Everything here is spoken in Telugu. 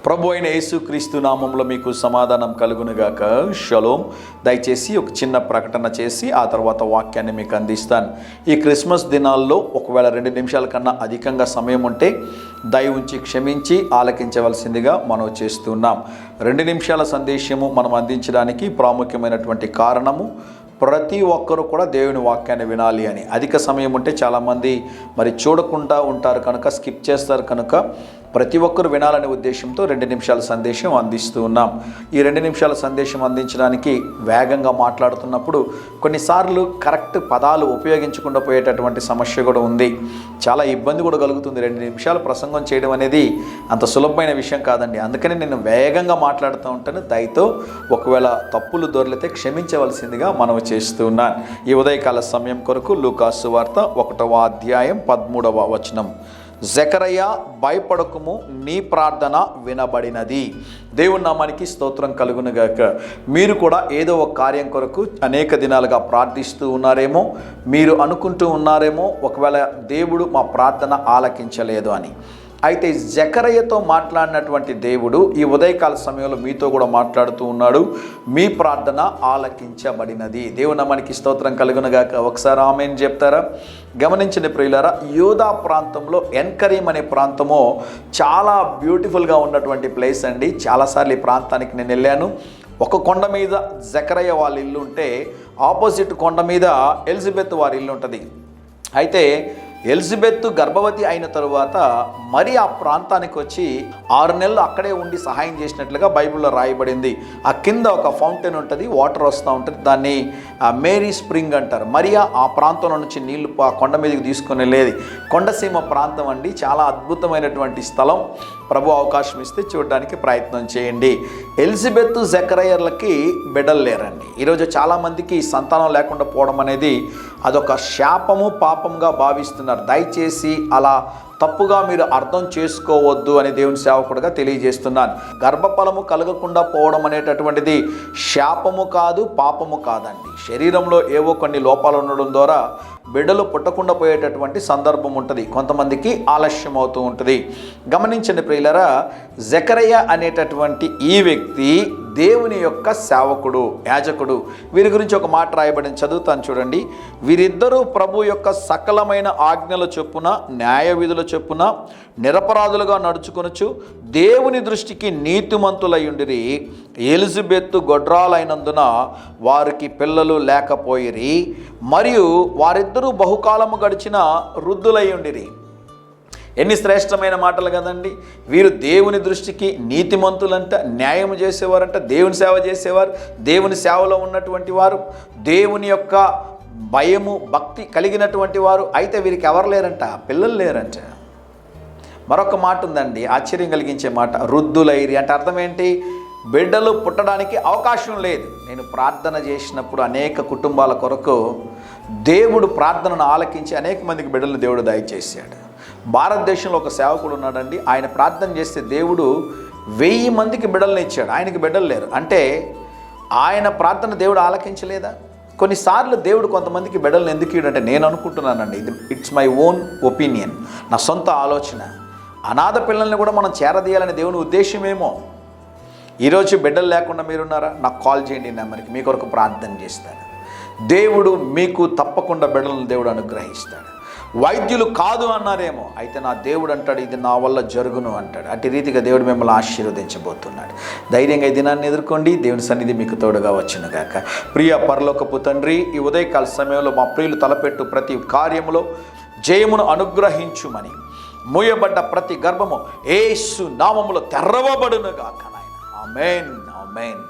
ప్రభు అయిన యేసుక్రీస్తు నామంలో మీకు సమాధానం కలుగునుగాక. షలోం. దయచేసి ఒక చిన్న ప్రకటన చేసి ఆ తర్వాత వాక్యాన్ని మీకు అందిస్తాను. ఈ క్రిస్మస్ దినాల్లో ఒకవేళ 2 నిమిషాల కన్నా అధికంగా సమయం ఉంటే దయ ఉంచి క్షమించి ఆలకించవలసిందిగా మనం చేస్తున్నాం. 2 నిమిషాల సందేశము మనం అందించడానికి ప్రాముఖ్యమైనటువంటి కారణము, ప్రతి ఒక్కరూ కూడా దేవుని వాక్యాన్ని వినాలి అని. అధిక సమయం ఉంటే చాలామంది మరి చూడకుండా ఉంటారు కనుక, స్కిప్ చేస్తారు కనుక ప్రతి ఒక్కరు వినాలనే ఉద్దేశంతో 2 నిమిషాల సందేశం అందిస్తూ ఉన్నాం. ఈ 2 నిమిషాల సందేశం అందించడానికి వేగంగా మాట్లాడుతున్నప్పుడు కొన్నిసార్లు కరెక్ట్ పదాలు ఉపయోగించకుండా పోయేటటువంటి సమస్య కూడా ఉంది. చాలా ఇబ్బంది కూడా కలుగుతుంది. 2 నిమిషాలు ప్రసంగం చేయడం అనేది అంత సులభమైన విషయం కాదండి. అందుకని నేను వేగంగా మాట్లాడుతూ ఉంటాను. దయతో ఒకవేళ తప్పులు దొర్లితే క్షమించవలసిందిగా మనం చేస్తూ ఉన్నాను. ఈ ఉదయకాల సమయం కొరకు లూకాసు సువార్త 1వ అధ్యాయం 13వ వచనం. జకరయ్య, భయపడకుము, నీ ప్రార్థన వినబడినది. దేవుని నామానికి స్తోత్రం కలుగునుగాక. మీరు కూడా ఏదో ఒక కార్యం కొరకు అనేక దినాలుగా ప్రార్థిస్తూ ఉన్నారేమో, మీరు అనుకుంటూ ఉన్నారేమో ఒకవేళ దేవుడు మా ప్రార్థన ఆలకించలేదు అని. అయితే జకరయ్యతో మాట్లాడినటువంటి దేవుడు ఈ ఉదయకాల సమయంలో మీతో కూడా మాట్లాడుతూ ఉన్నాడు. మీ ప్రార్థన ఆలకించబడినది. దేవుని నామానికి స్తోత్రం కలుగునుగాక. ఒకసారి ఆమేన్ చెప్తారా? గమనించిన ప్రియులారా, యూదా ప్రాంతంలో ఎన్కరీం అనే ప్రాంతము చాలా బ్యూటిఫుల్గా ఉన్నటువంటి ప్లేస్ అండి. చాలాసార్లు ఈ ప్రాంతానికి నేను వెళ్ళాను. ఒక కొండ మీద జకరయ్య వాళ్ళ ఇల్లు ఉంటే, ఆపోజిట్ కొండ మీద ఎలిజబెత్ వారి ఇల్లు ఉంటుంది. అయితే ఎలిజబెత్ గర్భవతి అయిన తరువాత మరి ఆ ప్రాంతానికి వచ్చి 6 నెలలు అక్కడే ఉండి సహాయం చేసినట్లుగా బైబిల్లో రాయబడింది. ఆ కింద ఒక ఫౌంటైన్ ఉంటుంది, వాటర్ వస్తూ ఉంటుంది. దాన్ని మేరీ స్ప్రింగ్ అంటారు. మరియా ఆ ప్రాంతంలో నుంచి నీళ్లు ఆ కొండ మీదకి తీసుకొని వెళ్ళేది. కొండసీమ ప్రాంతం అండి, చాలా అద్భుతమైనటువంటి స్థలం. ప్రభు అవకాశం ఇస్తే చూడడానికి ప్రయత్నం చేయండి. ఎలిజబెత్ జకరయ్యలకి బిడ్డలు లేరండి. ఈరోజు చాలామందికి సంతానం లేకుండా పోవడం అనేది అదొక శాపము, పాపంగా భావిస్తున్నారు. దయచేసి అలా తప్పుగా మీరు అర్థం చేసుకోవద్దు అని దేవుని సేవకుడిగా తెలియజేస్తున్నాను. గర్భఫలము కలగకుండా పోవడం అనేటటువంటిది శాపము కాదు, పాపము కాదండి. శరీరంలో ఏవో కొన్ని లోపాలు ఉండడం ద్వారా బిడ్డలు పుట్టకుండా పోయేటటువంటి సందర్భం ఉంటుంది. కొంతమందికి ఆలస్యం అవుతూ ఉంటుంది. గమనించండి ప్రియులారా, జకరయ్య అనేటటువంటి ఈ వ్యక్తి దేవుని యొక్క సేవకుడు, యాజకుడు. వీరి గురించి ఒక మాట రాయబడింది, చదువుతాను చూడండి. వీరిద్దరూ ప్రభు యొక్క సకలమైన ఆజ్ఞల చొప్పున, న్యాయ విధుల చొప్పున నిరపరాధులుగా నడుచుకొనుచు దేవుని దృష్టికి నీతిమంతులయ్యుండిరి. ఎలిజబెత్ గొడ్రాలైనందున వారికి పిల్లలు లేకపోయిరి, మరియు వారిద్దరూ బహుకాలము గడిచిన వృద్ధులయ్యుండిరి. ఎన్ని శ్రేష్టమైన మాటలు కదండి. వీరు దేవుని దృష్టికి నీతిమంతులంట, న్యాయం చేసేవారంట, దేవుని సేవ చేసేవారు, దేవుని సేవలో ఉన్నటువంటి వారు, దేవుని యొక్క భయము, భక్తి కలిగినటువంటి వారు. అయితే వీరికి ఎవరు లేరంట? పిల్లలు లేరంట. మరొక మాట ఉందండి, ఆశ్చర్యం కలిగించే మాట. వృద్ధులైరి అంటే అర్థం ఏంటి? బిడ్డలు పుట్టడానికి అవకాశం లేదు. నేను ప్రార్థన చేసినప్పుడు అనేక కుటుంబాల కొరకు దేవుడు ప్రార్థనను ఆలకించి అనేక మందికి బిడ్డలను దేవుడు దయచేశాడు. భారతదేశంలో ఒక సేవకుడు ఉన్నాడండి. ఆయన ప్రార్థన చేస్తే దేవుడు 1000 మందికి బిడ్డలను ఇచ్చాడు. ఆయనకి బిడ్డలు లేరు. అంటే ఆయన ప్రార్థన దేవుడు ఆలకించలేదా? కొన్నిసార్లు దేవుడు కొంతమందికి బిడ్డలను ఎందుకు ఇవ్వడంటే, నేను అనుకుంటున్నానండి, ఇట్స్ మై ఓన్ ఒపీనియన్, నా సొంత ఆలోచన, అనాథ పిల్లల్ని కూడా మనం చేరదీయాలని దేవుని ఉద్దేశమేమో. ఈరోజు బిడ్డలు లేకుండా మీరున్నారా? నాకు కాల్ చేయండి, నెంబర్కి, మీ కొరకు ప్రార్థన చేస్తాను. దేవుడు మీకు తప్పకుండా బిడ్డలను దేవుడు అనుగ్రహిస్తాడు. వైద్యులు కాదు అన్నారేమో, అయితే నా దేవుడు అంటాడు ఇది నా వల్ల జరుగును అంటాడు. అట్టి రీతిగా దేవుడు మిమ్మల్ని ఆశీర్వదించబోతున్నాడు. ధైర్యంగా ఈ దినాన్ని ఎదుర్కోండి. దేవుని సన్నిధి మీకు తోడుగా వచ్చునుగాక. ప్రియ పరలోకపు తండ్రి, ఈ ఉదయకాల సమయంలో మా ప్రియులు తలపెట్టు ప్రతి కార్యములో జయమును అనుగ్రహించుమని, మూయబడ్డ ప్రతి గర్భము యేసు నామములో తెరవబడునుగాక. ఆమేన్, ఆమేన్.